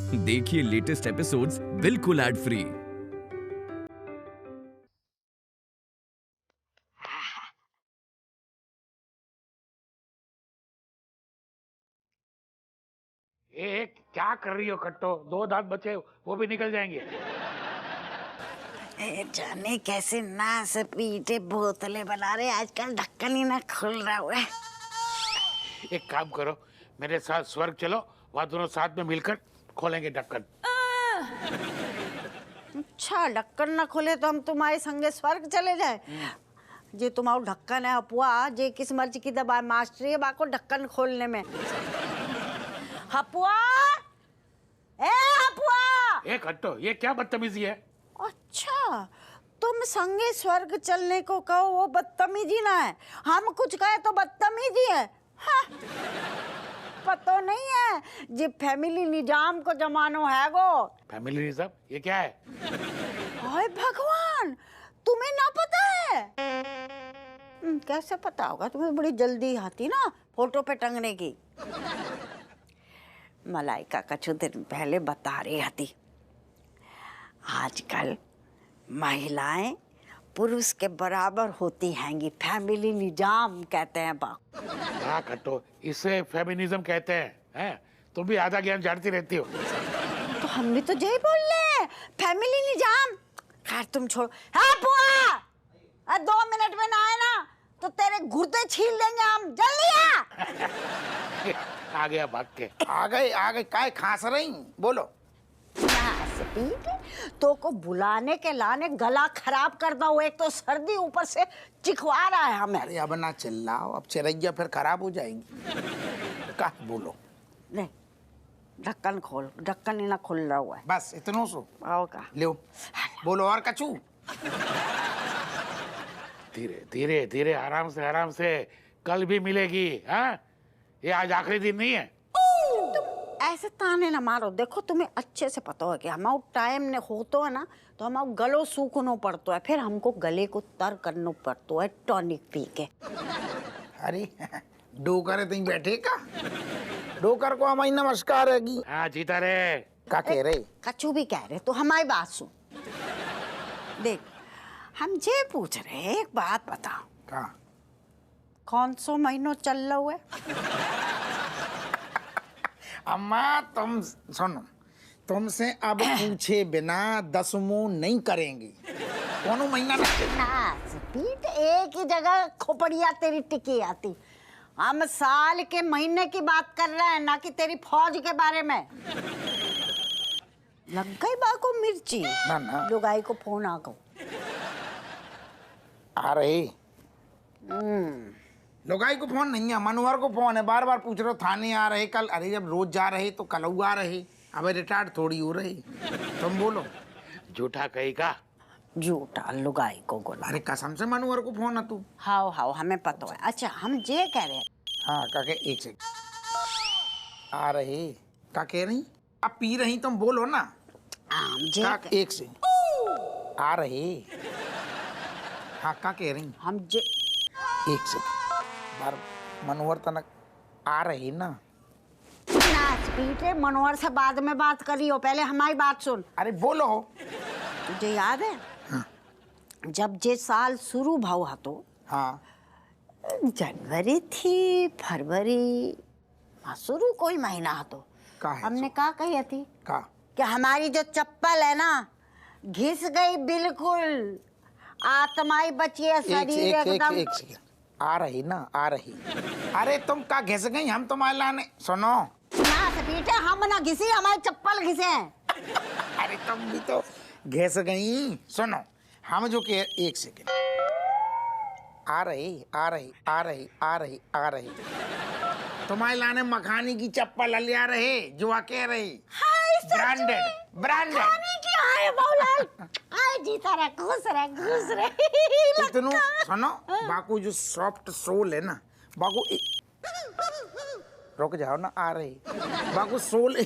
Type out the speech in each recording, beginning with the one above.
देखिए latest episodes बिल्कुल ad free. क्या कर रही हो कट्टो? 2 दांत बचे, वो भी निकल जाएंगे। जाने कैसे नास पीटे बोतले बना रहे, आजकल ढक्कन ही ना खुल रहा हुआ है। एक काम करो, मेरे साथ स्वर्ग चलो, वहाँ दोनों साथ में मिलकर खोलेंगे ढक्कन। अच्छा, ढक्कन ना खोले तो हम तुम्हारे संगे स्वर्ग चले जाए? जे तुम्हारा ढक्कन है अपुआ, जे किस मर्जी की दबा मास्टरी है बाको ढक्कन खोलने में। हपुआ, ए हपुआ! ए कट्टो, ये क्या बदतमीजी है? अच्छा, तुम संगे स्वर्ग चलने को कहो वो बदतमीजी ना है, हम कुछ कहे तो बदतमीजी है। हाँ। पता नहीं है जे फैमिली निजाम को जमानो है गो। फैमिली निजाम ये क्या है? हाय भगवान, तुम्हें ना पता है? कैसे पता होगा, तुम्हें बड़ी जल्दी आती ना फोटो पे टंगने की। मलाइका कछु दिन पहले बता रही थी, आजकल महिलाएं पुरुष के बराबर होती हैंगी, फैमिली निजाम कहते हैं बा। हाँ कट्टो, इसे फेमिनिज्म कहते हैं। तुम भी आधा ज्ञान जानती रहती हो। तो हम भी तो यही बोल रहे हैं, फैमिली निजाम। खैर तुम छोड़ो। हाँ बुआ, 2 मिनट में ना आए ना तो तेरे गुर्दे छील देंगे हम, जल्दी आ। आ गया भाग के। आ गए काय खास रही? बोलो। तो को बुलाने के लाने गला खराब कर दो, एक तो सर्दी ऊपर से चिखवा रहा है हमें। अरे अब ना चिल्लाओ, अब चिरैया फिर खराब हो जाएगी। क्या बोलो? नहीं, ढक्कन खोल, ढक्कन ही ना खुल रहा हुआ है। बस इतनो सो आओ का लो, बोलो और कछु। धीरे धीरे धीरे, आराम से, कल भी मिलेगी। हाँ, ये आज आखिरी दिन नहीं है। ऐसे ताने ना मारो, देखो तुम्हें अच्छे से पता है कि हमारा टाइम ने होतो है ना तो हमारा गलो सूखनो पड़तो है, फिर हमको गले को तर करनो पड़तो है टॉनिक पी के। अरे डोकर तुम बैठे का? डोकर को हमारी नमस्कार है। हाँ जीता रे। क्या कह रहे? कछु भी कह रहे तो हमारी बात सुन। देख, हम ये पूछ रहे हैं, एक बात बताओ। क्या? कौन सो महीनों चल रहा है? अम्मा तुम सुनो, तुमसे अब पूछे बिना 10 मुंह नहीं करेंगे। कौन महीना पीठ एक ही जगह खोपड़िया तेरी टिकी आती। हम साल के महीने की बात कर रहे हैं, ना कि तेरी फौज के बारे में। लग गई बाको मिर्ची ना। लुगाई को फोन आ गो। आ रहे लुगाई को फोन नहीं है, मनोहर को फोन है। बार बार पूछ रहे हो थाने आ रहे कल। अरे जब रोज जा रहे तो कल आ रहे, अब रिटायर्ड थोड़ी हो रही। तुम बोलो। झूठा कही का? झूठा लुगाई को बोला। अरे कसम से मनोहर को फोन है तू। हाओ हमें पता है। अच्छा हम ये कह रहे हैं। हाँ काके एक सेकंड। आ रहे क्या कह रही? अब पी रही तुम बोलो ना। एक से आ रहे। हाँ क्या कह रही? हम जे एक से बार मनोहर तनक आ रही ना। पीटे मनोहर से बाद में बात करियो, पहले हमारी बात सुन। अरे बोलो। तुझे याद है? हाँ। जब जे साल शुरू भाव हतो, हाँ जनवरी थी फरवरी शुरू कोई महीना हतो, हमने क्या कही थी कि हमारी जो चप्पल है ना घिस गई बिल्कुल, आत्माई बची है, शरीर एकदम। आ रही ना, आ रही। अरे तुम का घिस गई? हम तुम्हारे लाने सुनो ना पीटे, हम ना घिसी, हमारी चप्पल घिसे हैं। अरे तुम भी तो घिस गई। सुनो हम जो के एक सेकंड। आ रही आ रही आ रही आ रही आ रही तुम्हारे लाने मखानी की चप्पल लिया रहे जो आ कह रही। ब्रांडेड जीता रहा, घुस रहे। इतनो सुनो, बाकू जो सॉफ्ट सोल है ना, बाकू रुक जाओ ना, आ रही बाकू सोल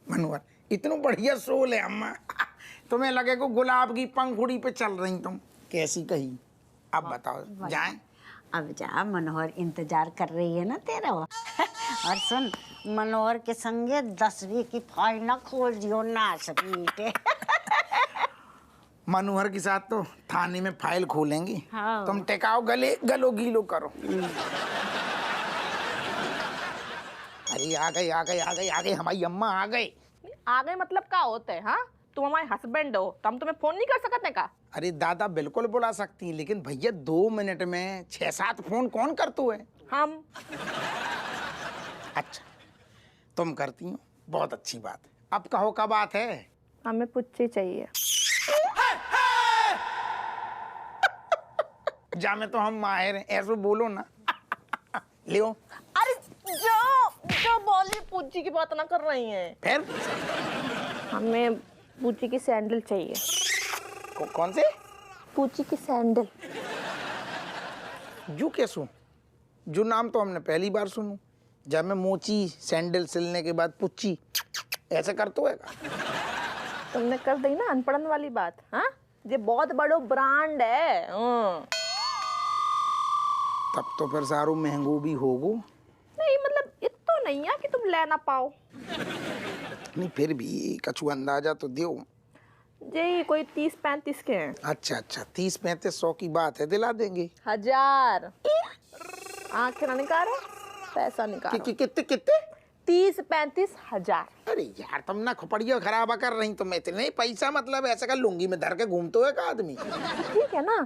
मनोहर इतनो बढ़िया सोल है अम्मा, तुम्हें लगे को गुलाब की पंखुड़ी पे चल रही तुम। कैसी कही? अब बताओ जाएं? अब जा, मनोहर इंतजार कर रही है ना तेरा। और सुन, मनोहर के संगे 10वीं की फाइल न खोल दियो नाच पीटे। मनोहर के साथ तो थाने में फाइल खोलेंगी। हाँ। तुम टेकाओ गले, गलो गीलो करो। अरे आ गए आ गए आ गए आ गए, हमारी अम्मा आ गए। आ गए मतलब क्या होता है? हाँ, तुम हमारे हस्बैंड हो तो हम तुम्हें फोन नहीं कर सकते का? अरे दादा बिल्कुल बुला सकती है, लेकिन भैया 2 मिनट में 6-7 फोन कौन करतू है? हम। अच्छा तुम करती हो, बहुत अच्छी बात है। अब कहो क्या बात है? हमें पुच्ची चाहिए। जामे तो हम माहिर हैं, ऐसे बोलो ना। लियो। अरे जो बोली पुच्ची की बात ना कर रही हैं। फिर हमें पुच्ची की सैंडल चाहिए। कौन से? पुच्ची की सैंडल। जो कैसू? जो नाम तो हमने पहली बार सुनू। जब मैं मोची सैंडल सिलने के बाद पुच्ची ऐसे कर तो है का? तुमने कर दी ना अनपढ़न वाली बात। हाँ, ये बहुत बड़ो ब्रांड है। तब तो फिर सारू महंगो भी होगो। नहीं मतलब इतना नहीं है कि तुम ले ना पाओ। नहीं फिर भी कछु अंदाजा तो दो। जी कोई 30-35 के हैं। अच्छा अच्छा, 30-35-100 की बात है, दिला देंगे। 1000। आंखें ना निकालो, पैसा निकालो। कितने कितने? 30-35 हजार। अरे यार तुम ना खोपड़िया खराबा कर रही। तुम इतने पैसा मतलब ऐसा का लुंगी में धर के घूमते हुए का आदमी? ठीक है ना,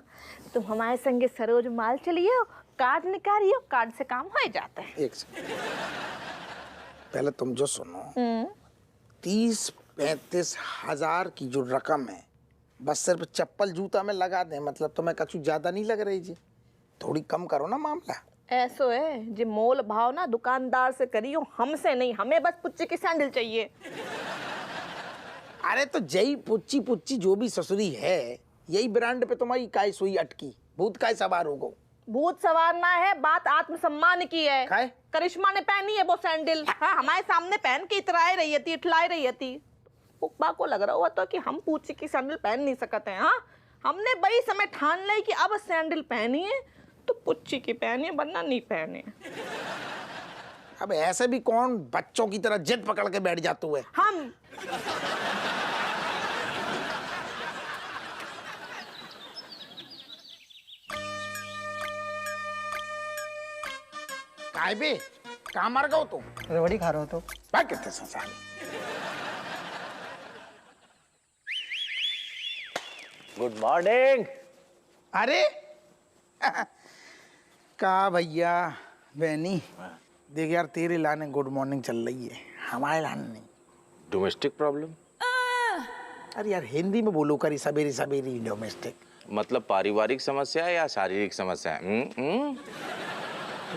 तुम हमारे संगे सरोज माल चलिए, कार्ड निकालिए, कार्ड से काम हो जाता है। एक सेकंड, पहले तुम जो सुनो। 30-35 हजार की जो रकम है बस सिर्फ चप्पल जूता में लगा दे, मतलब तुम्हें कछु ज्यादा नहीं लग रही जी? थोड़ी कम करो ना मामला। ऐसो है जी, मोल भाव ना दुकानदार से करियो, हमसे नहीं। हमें बस पुच्ची की सैंडल चाहिए। अरे तो जय पुच्ची पुच्ची जो भी ससुरी है, यही ब्रांड पे तुम्हारी काय सुई अटकी? भूत काय सवार हो गो? भूत सवार ना है, बात आत्मसम्मान की है। काय? करिश्मा ने पहनी है वो सैंडल। हाँ, हमारे सामने पहन के इतराए रही थी, इठलाए रही थी। पुप्पा को लग रहा हुआ तो कि हम पुच्ची की सैंडल पहन नहीं सकते हैं। हाँ, हमने बड़ी समय ठान ली कि अब सैंडल पहनी है तो पुच्ची की पहनी है, वरना नहीं पहने। अब ऐसे भी कौन बच्चों की तरह जिद पकड़ के बैठ जाते हुए? हम। काय बे कहाँ मर गओ तुम? रेवड़ी खा रहे हो तो? भाग कितने संसार। Good morning. अरे का भैया बहनी देख यार, तेरे लाने गुड मॉर्निंग चल रही है, हमारे लाने नहीं। Domestic problem? अरे यार हिंदी में बोलो करी, सवेरे सवेरे डोमेस्टिक मतलब पारिवारिक समस्या है या शारीरिक समस्या है?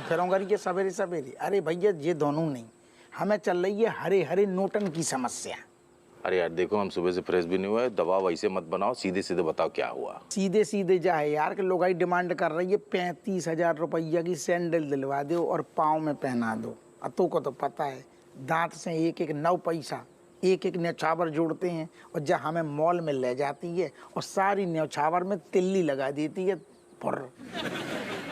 फिर ये सवेरे सवेरे। अरे भैया ये दोनों नहीं, हमें चल रही है हरे हरे नोटन की समस्या। अरे यार देखो, हम सुबह से फ्रेश भी नहीं हुए, दवा वैसे मत बनाओ, सीधे सीधे बताओ क्या हुआ। सीधे सीधे जाए यार कि लोग डिमांड कर रही है 35,000 रुपया की सैंडल दिलवा दो और पाँव में पहना दो। अब तो को तो पता है, दांत से एक एक 9 पैसा एक एक न्यौछावर जोड़ते हैं, और जब हमें मॉल में ले जाती है और सारी न्यौछावर में तिल्ली लगा देती है।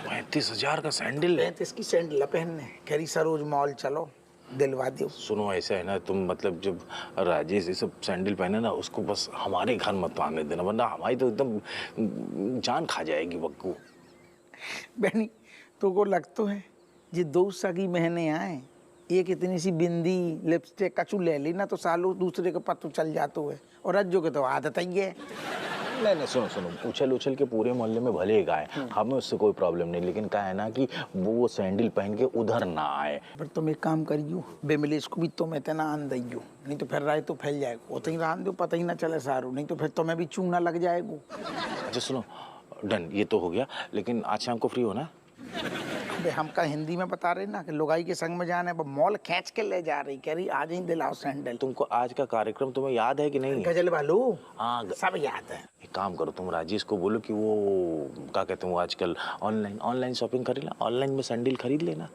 35,000 का सैंडल? 35 की सैंडल पहनने कह रही सरोज मॉल चलो दिलवा दो। सुनो ऐसा है ना, तुम मतलब जब राजेश ये सब सैंडल पहने ना, उसको बस हमारे घर मत आने देना, वरना हमारी तो एकदम जान खा जाएगी बक्कू। बहनी तो को लगता है ये 2 सगी महीने आए, एक इतनी सी बिंदी लिपस्टिक कचू ले ली ना तो सालों दूसरे के पत्तू चल जाते हुए, और रज्जो के तो आदत ही है। नहीं सुनो, उछल उछल के पूरे मोहल्ले में भले गाए, हमें उससे कोई प्रॉब्लम नहीं, लेकिन क्या है ना कि वो सैंडल पहन के उधर ना आए। पर तुम एक काम करियो, बेमिलेश को भी तुम इतना आन दियो, नहीं तो फिर राय तो फैल जाएगा। वो तो ही रान दो, पता ही ना चले सारू, नहीं तो फिर तुम्हें भी चूना लग जाएगा। अच्छा सुनो, डन, ये तो हो गया, लेकिन आज शाम को फ्री हो ना? अबे हम का हिंदी में बता रहे ना कि लुगाई के संग में जाने, मॉल खींच के ले जा रही, कह रही आज ही दिलाओ सैंडल। तुमको आज का कार्यक्रम तुम्हें याद है कि नहीं? गजल वालो हाँ सब याद है। एक काम करो, तुम राजेश को बोलो कि वो क्या कहते हैं, वो आजकल ऑनलाइन शॉपिंग कर लेना, ऑनलाइन में सैंडल खरीद लेना।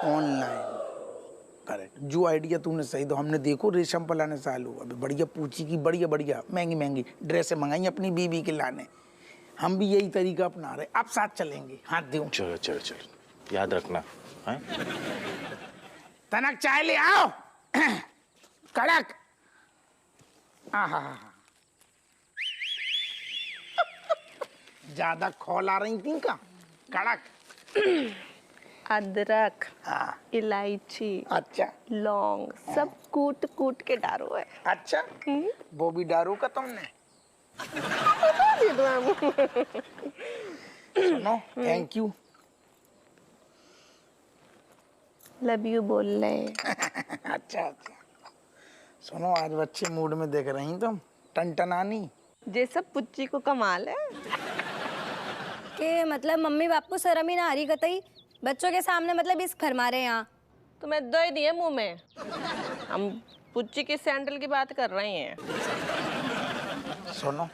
ऑनलाइन करेक्ट, जो आइडिया तूने सही दो। हमने देखो रेशम पलाने चालू, अभी बढ़िया पूछी की बढ़िया बढ़िया महंगी महंगी ड्रेसें मंगाई अपनी बीबी के लाने। हम भी यही तरीका अपना रहे, अब साथ चलेंगे, हाथ दो। चलो याद रखना है। तनक चाय ले आओ। कड़क। आहा, ज्यादा खौल आ रही थी का? कड़क। अदरक, हाँ। इलायची, अच्छा लौंग सब कूट कूट के डालो है। अच्छा, वो भी डारू का तुमने? सुनो, थैंक यू। लव यू बोल रहे। अच्छा अच्छा। सुनो, आज अच्छे मूड में देख रही तुम, टनटनानी। ये सब पुच्ची को कमाल है के मतलब मम्मी बाप को शर्म ही ना आ रही कतई, बच्चों के सामने मतलब इस घर मारे यहाँ। तुम्हें दो ही दिए मुंह में, हम पुच्ची की सैंडल की बात कर रहे हैं। सुनो,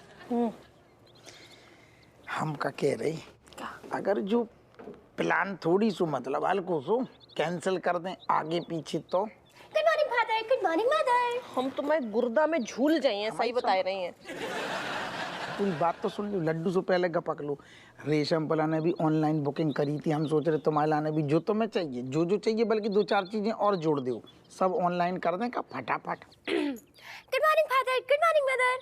हम का कह रही, अगर जो प्लान थोड़ी सो मतलब हल्को सो कैंसिल कर दें आगे पीछे तो। Good morning father, good morning mother. हम तुम्हें गुर्दा में झूल जाइए, सही बता रही हैं। पूरी बात तो सुन लो, लड्डू से पहले गपक लो। रेशम पला ने भी ऑनलाइन बुकिंग करी थी, हम सोच रहे तुम्हारे लाने भी जो तुम्हें चाहिए, जो चाहिए, बल्कि 2-4 चीजें और जोड़ दो, सब ऑनलाइन कर दें का फटाफट। Good morning father, good morning mother.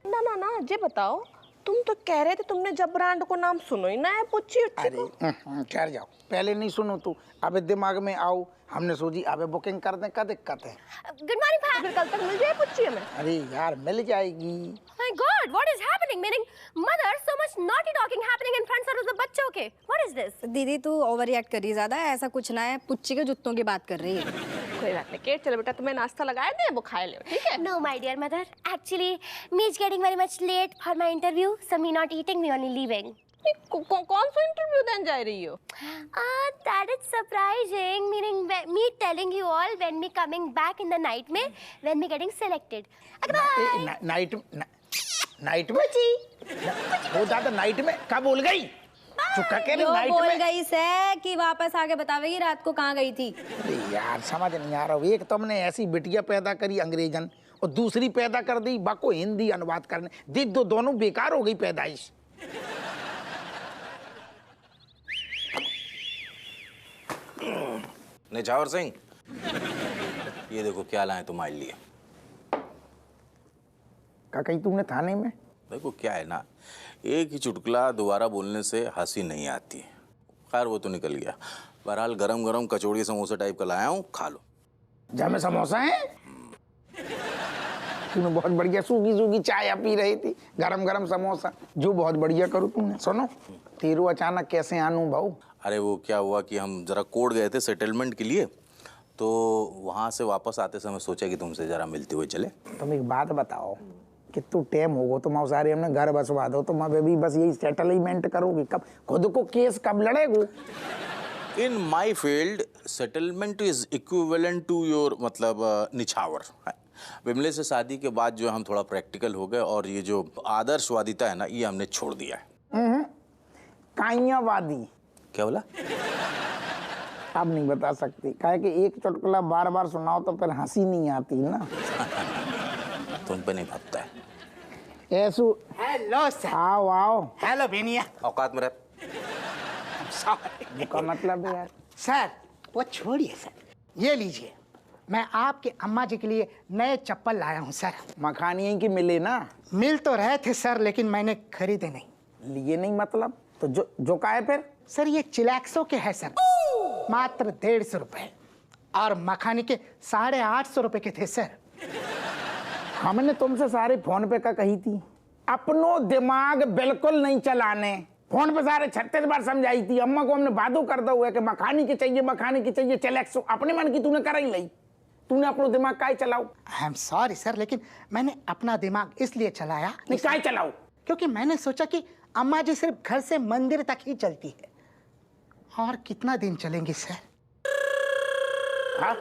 ना ना ना, ये बताओ, तुम तो कह रहे थे तुमने जब ब्रांड को नाम सुनो ही ना है पुच्ची उच्ची को। अरे ठहर जाओ, पहले नहीं सुनो तो अबे दिमाग में आओ, हमने सोची अबे बुकिंग कर दें, क्या दिक्कत है? Good morning father. फिर कल तक मिल जाए पुच्ची हमें। अरे यार मिल जाएगी। My God, what is happening? Meaning mother, so much naughty talking happening in front of the बच्चों के। What is this? दीदी तू ओवर रिएक्ट कर रही ज्यादा, ऐसा कुछ ना है, पुच्ची के जूतों की बात कर रही है। कोई बात नहीं, केट चलो बेटा, तुम्हें नाश्ता लगाए दे, वो खाए ले, ठीक है? No, my dear mother. Actually, me is getting very much late for my interview, so me not eating, me only leaving. कौन सा इंटरव्यू देने जा रही हो? That is surprising. Meaning me telling you all when me coming back in the night में, when me getting selected. Okay, bye. Night में जी वो दादा नाइट में कब बोल गई? चुका के यो नाइट बोल में गई से कि वापस आके बतावेगी रात को कहाँ गई थी। अरे यार समझ नहीं आ रहा, एक तुमने ऐसी बिटिया पैदा करी अंग्रेजन, और दूसरी पैदा कर दी बाको हिंदी अनुवाद करने, देख दो दोनों बेकार हो गई पैदाइश। निछावर सिंह, ये देखो क्या लाए तुम्हारे लिए। का कहीं तुमने थाने में? देखो क्या है ना, एक ही चुटकुला दोबारा बोलने से हंसी नहीं आती। खैर वो तो निकल गया। बहरहाल गरम गरम कचौड़ी समोसा टाइप का लाया हूँ, खा लो। जहाँ में समोसा है? तूने बहुत बढ़िया सूखी सूखी चाय पी रही थी, गरम गरम समोसा, जो बहुत बढ़िया करूँ तुमने। सुनो, तेरू अचानक कैसे आनू भाऊ? अरे वो क्या हुआ कि हम जरा कोर्ट गए थे सेटलमेंट के लिए, तो वहाँ से वापस आते समय सोचा कि तुमसे जरा मिलते हुए चले। तुम एक बात बताओ कि तू टाइम होगा तो सारे हमने घर बसवा दो, तो मैं भी बस यही सेटलमेंट करोगी, कब खुद को केस कब लड़ेगो? In my field settlement is equivalent to your मतलब निछावर। विमले से शादी के बाद जो हम थोड़ा प्रैक्टिकल हो गए, और ये जो आदर्शवादिता है ना, ये हमने छोड़ दिया है। काइयावादी क्या बोला? अब नहीं बता सकती, काहे कि एक चुटकुला बार बार सुनाओ तो फिर हंसी नहीं आती ना। तुम पे नहीं भागता है। ऐसू हेलो सर। आओ आओ। हेलो बेनिया। औकात में रह। सॉरी। का मतलब है यार? सर वो छोड़िए सर, ये लीजिए, मैं आपके अम्मा जी के लिए नए चप्पल लाया हूँ सर। मखानी की मिले ना? मिल तो रहे थे सर, लेकिन मैंने खरीदे नहीं। लिए नहीं मतलब? तो जो का है फिर? सर ये चिलैक्सो के है सर, मात्र 150 रुपए, और मखानी के 850 रुपए के थे सर। हमने तुमसे सारे फोन पे का कही थी, अपनो दिमाग बिल्कुल नहीं चलाने। फोन पे सारे 36 बार समझाई थी अम्मा को, हमने वादो कर दो हुआ कि मखानी की चाहिए चिलैक्सो, अपने मन की तूने कर ही ली। तूने अपना दिमाग काहे चलाओ? आई एम सॉरी सर, लेकिन मैंने अपना दिमाग इसलिए चलाया नहीं काहे चलाओ? क्योंकि मैंने सोचा कि अम्मा जी सिर्फ घर से मंदिर तक ही चलती है, और कितना दिन चलेंगी सर? हाँ?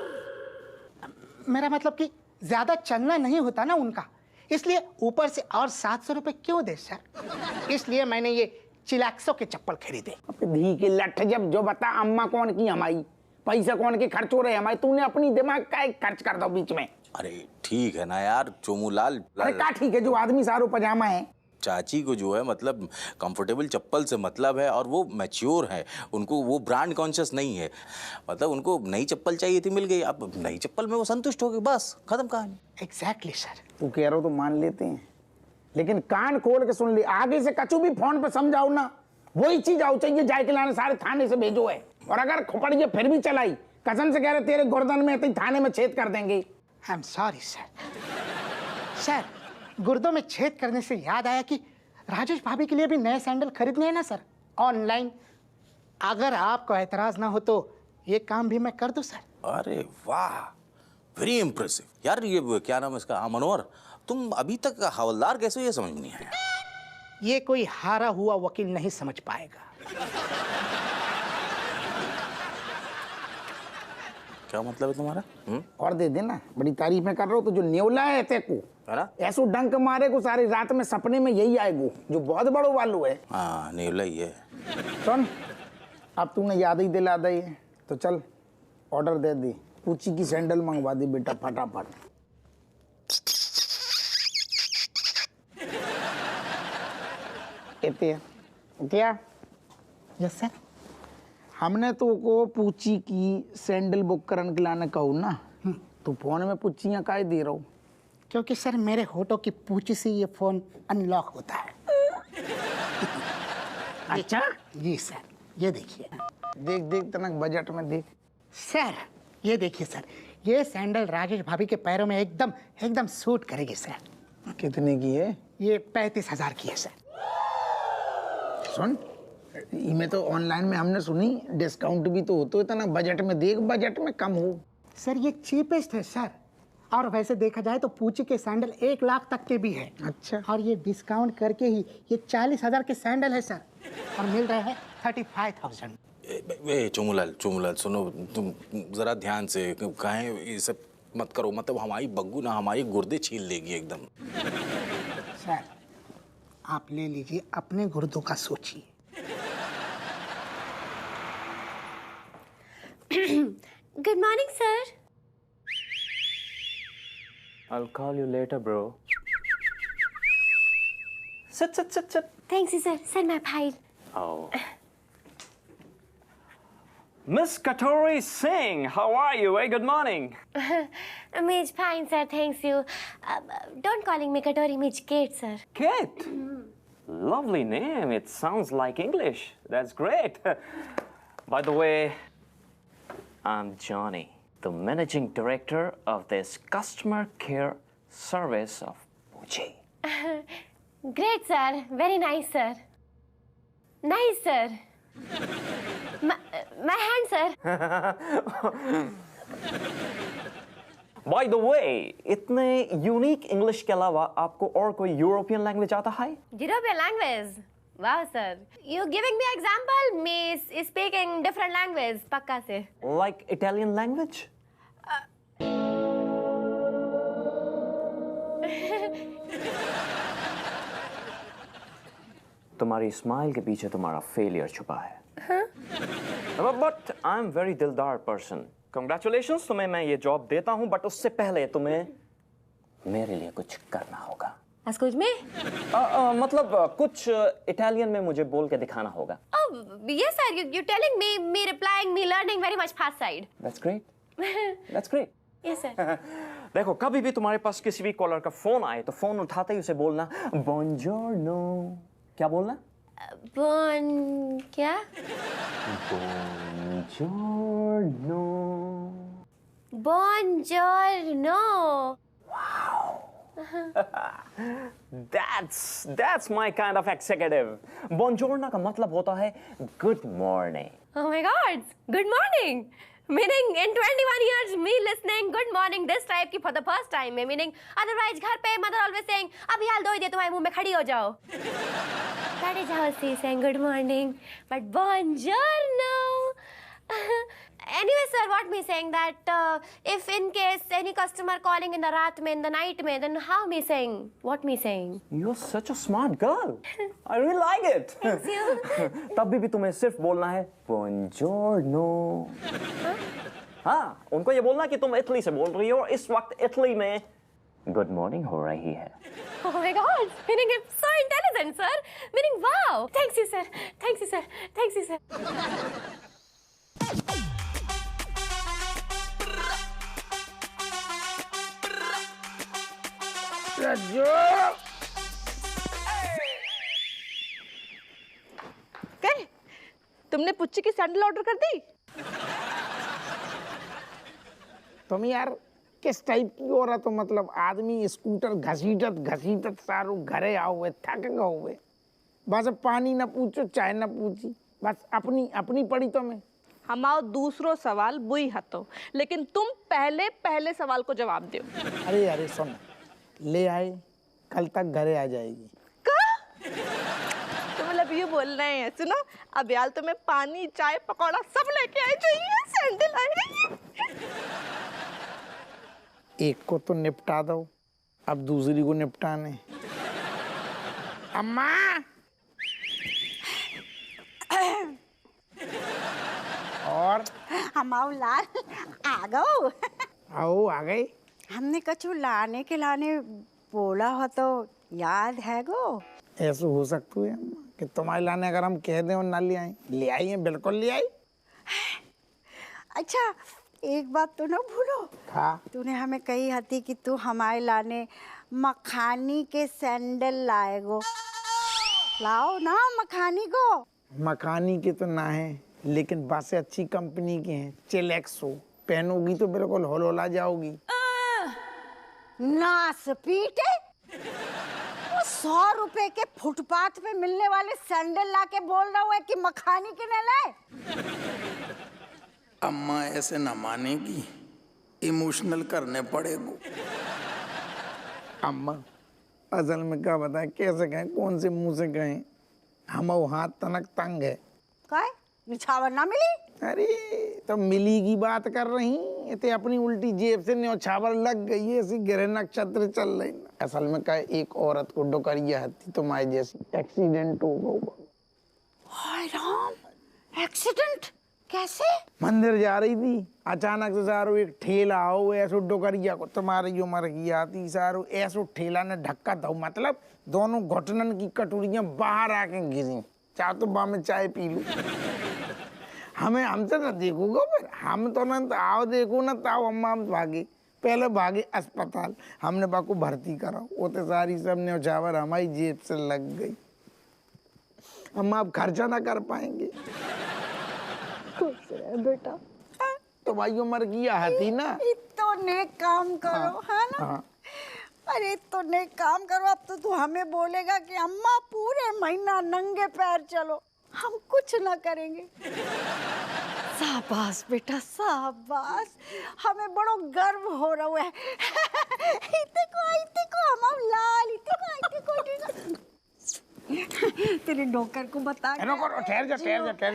मेरा मतलब कि ज्यादा चलना नहीं होता ना उनका, इसलिए ऊपर से और 700 रुपए क्यों दे सर? इसलिए मैंने ये चिलैक्सो के चप्पल खरीदे। धी की लठ, जब जो बता अम्मा कौन की हमारी, पैसा कौन के खर्च हो रहे हमारे, तूने अपनी दिमाग का खर्च कर दो बीच में। अरे ठीक है ना यार चोमू लाल। अरे का ठीक है, जो आदमी सारो पजामा है चाची को जो है मतलब कंफर्टेबल चप्पल से मतलब है, और वो मैच्योर है, उनको वो ब्रांड कॉन्शियस नहीं है। मतलब उनको नई चप्पल चाहिए थी, मिल गई, अब नई चप्पल में वो संतुष्ट हो गई, बस खत्म कहानी। Exactly sir. तू कह रहा हो तो मान लेते हैं, लेकिन कान खोल के सुन ले, आगे से कचू भी फोन पे समझाओ ना, वही चीज आओ चाहिए जाए के लाने सारे थाने से भेजो है। और अगर खुपड़िए फिर भी चलाई, कसम से कह रहे तेरे गर्दन में तो थाने में छेद कर देंगे। I am sorry sir. Sir, गुर्दों में छेद करने से याद आया कि राजेश भाभी के लिए भी नए सैंडल खरीदने हैं ना सर, ऑनलाइन। अगर आपको एतराज ना हो तो ये काम भी मैं कर दूं सर। अरे वाह, वेरी इंप्रेसिव यार। ये क्या नाम है इसका, मनोहर, तुम अभी तक हवलदार कैसे, ये समझ नहीं आया। ये कोई हारा हुआ वकील नहीं समझ पाएगा। क्या मतलब है तुम्हारा? और दे देना, बड़ी तारीफ में कर रहा हूँ तो जो नेवला है तेको है ना, ऐसो डंक मारे को सारी रात में सपने में यही आएगो, जो बहुत बड़ो वालू है। हाँ, नेवला ही है। सुन, अब तूने याद ही दिला दी है तो चल ऑर्डर दे दी, पूची की सैंडल मंगवा दी बेटा फटाफट। क्या? Yes sir. हमने तो को पूची की सैंडल बुक करने के लाने कहू ना, तू फोन में पूचियां काहे दे रहा हूँ? क्योंकि सर मेरे होठों की पूंछ से ये फोन अनलॉक होता है। अच्छा जी सर, ये देखिए। देख देख तनक बजट में देख। सर ये देखिए सर, ये सैंडल राजेश भाभी के पैरों में एकदम एकदम सूट करेगी सर। कितने की है? ये 35,000 की है सर। सुन, इमें तो ऑनलाइन में हमने सुनी डिस्काउंट भी तो होतो, इतना बजट में देख, बजट में कम हो। सर ये चीपेस्ट है सर, और वैसे देखा जाए तो पूची के सैंडल 1 लाख तक के भी है। अच्छा। और ये डिस्काउंट करके ही ये 40,000 के सैंडल है सर, और मिल रहे हैं 35,000। चुमुलाल चुमुलाल, सुनो तुम जरा ध्यान से, कहें ये सब मत करो, मतलब हमारी बग्गू ना हमारी गुर्दे छील देगी एकदम। सर आप ले लीजिए, अपने गुर्दों का सोचिए। Good morning, sir. I'll call you later, bro. Sit. Thanks, sir. Sir, my file. Oh. Miss Katori Singh, how are you? Hey, good morning. Midge, fine, sir. Thanks you. Don't calling me Katori, Midge, Kate, sir. Kate? Lovely name. It sounds like English. That's great. By the way, I'm Johnny, the managing director of this customer care service of Puchi. Great, sir. Very nice, sir. Nice, sir. My hand, sir. By the way, इतने unique English के अलावा आपको और कोई European language आता है? European language. Wow, sir. You giving me example? Me speaking different language, पक्का से. Like Italian language? तुम्हारी स्माइल के पीछे तुम्हारा फेलियर छुपा है। But I'm very दिलदार person. Congratulations, तुम्हें मैं ये जॉब देता हूँ, बट उससे पहले तुम्हें मेरे लिए कुछ करना होगा। Excuse me? मतलब कुछ इटालियन में मुझे बोल के दिखाना होगा। Oh, yes, sir. You're telling me replying, me learning very much fast side. That's great. That's great. Yes, sir. देखो, कभी भी तुम्हारे पास किसी भी कॉलर का फोन आए तो फोन उठाते ही उसे बोलना buongiorno। क्या बोलना? क्या? Buongiorno. Wow. That's my kind of executive. Buongiorno का मतलब होता है good morning. Oh my God, good morning. Meaning in 21 years me listening good morning this type की for the first time में, meaning otherwise घर पे mother always saying अभी हाल दो ही दे तुम्हारे मुंह में खड़ी हो जाओ. That is how she saying good morning, but buongiorno. Anyway, sir, what me saying that if in case any customer calling in the raat mein, in the night mein, then how me saying? What me saying? You're such a smart girl. I really like it. Thank you. तब भी तुम्हें सिर्फ बोलना है buongiorno. हाँ, उनको ये बोलना कि तुम इटली से बोल रही हो और इस वक्त इटली में गुड मॉर्निंग हो रही है। Oh my God, meaning it's so intelligent, sir. Meaning wow. Thanks you, sir. Thanks you, sir. Thanks you, sir. क्या तुमने पुच्ची की सैंडल ऑर्डर कर दी? तुम यार किस टाइप की औरत हो? मतलब आदमी स्कूटर घसीटत घसीटत सारू घरे आओ हुए, थक गए हुए, बस पानी ना पूछो, चाय ना पूछी, बस अपनी अपनी पड़ी तुम्हें। हमारा दूसरो सवाल बुई हतो, लेकिन तुम पहले सवाल को जवाब दो। अरे अरे सुन, ले आए, कल तक घरे आ जाएगी। तो मतलब ये बोल रहे हैं, सुनो अब यार तुम्हें पानी चाय पकौड़ा सब लेके आए चाहिए, सैंडल आए। एक को तो निपटा दो, अब दूसरी को निपटाने। अम्मा और हमाऊ लाल आ गओ। आओ आ गए। हमने कछु लाने के लाने बोला हो तो याद है गो? ऐसा हो सकता है अम्मा कि तुम्हारे लाने अगर हम कह दें और ना ले आए? ले आई हैं, बिल्कुल ले आई। अच्छा एक बात तो ना भूलो, तूने हमें कही हती कि तू हमारे लाने मखानी के सैंडल लाएगो। लाओ ना मखानी को। मखानी के तो ना है, लेकिन बासे अच्छी कंपनी के हैं, चिलेक्सो। पहनोगी तो बिल्कुल होलोला जाओगी। नास पीटे, वो 100 रुपए के फुटपाथ पे मिलने वाले सैंडल लाके बोल रहा है कि मखानी के न लाए। अम्मा ऐसे न मानेगी, इमोशनल करने पड़ेगा। अम्मा असल में क्या बताएं, कैसे कहें, कौन से मुंह से कहें, हम हाथ तनक तंग है। काय निछावर ना मिली? अरे तो मिली की बात कर रही, ते अपनी उल्टी जेब से न्योछावर लग गई है, ऐसी ग्रह नक्षत्र चल रही। असल में क्या, एक औरत को डोकरिया हती तुम्हारे जैसी, एक्सीडेंट हो गया। हाय राम, एक्सीडेंट कैसे? मंदिर जा रही थी, अचानक से सारो एक ठेला हो, ऐसो डोकरिया को तुम्हारी उम्र की आती सारो, ऐसो ठेला ने धक्का दो, मतलब दोनों घुटनन की कटोरियां बाहर आके गिरी। चाह तो बा में चाय पी लूं। हमें हमसे ना देखोगे, फिर हम तो ना आओ देखो ना ताओ। अम्मा हम भागे, पहले भागे अस्पताल, हमने बाको भर्ती करा, वो तो सारी सब न्योछावर हमारी जेब से लग गई। अम्मा अब खर्चा ना कर पाएंगे। खुश रह बेटा। तो भाई उम्र की हती ना, तो नेक काम करो, है ना? हाँ। अरे तो नेक काम करो। अब तो तू हमें बोलेगा कि अम्मा पूरे महीना नंगे पैर चलो, हम कुछ ना करेंगे। शाबाश बेटा शाबाश, हमें बड़ो गर्व हो रहा है। इते को हम लाल, इते को तेरे नौकर को बता। ठहर जा,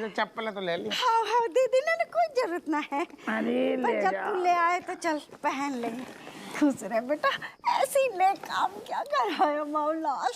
चप्पल तो ले ली। हाँ दे देना ना, कोई जरूरत ना है। अरे ले जब जा। तू ले आए तो चल पहन ले। खुश रहे बेटा, ऐसी ले काम क्या कर रहा है मौलाल।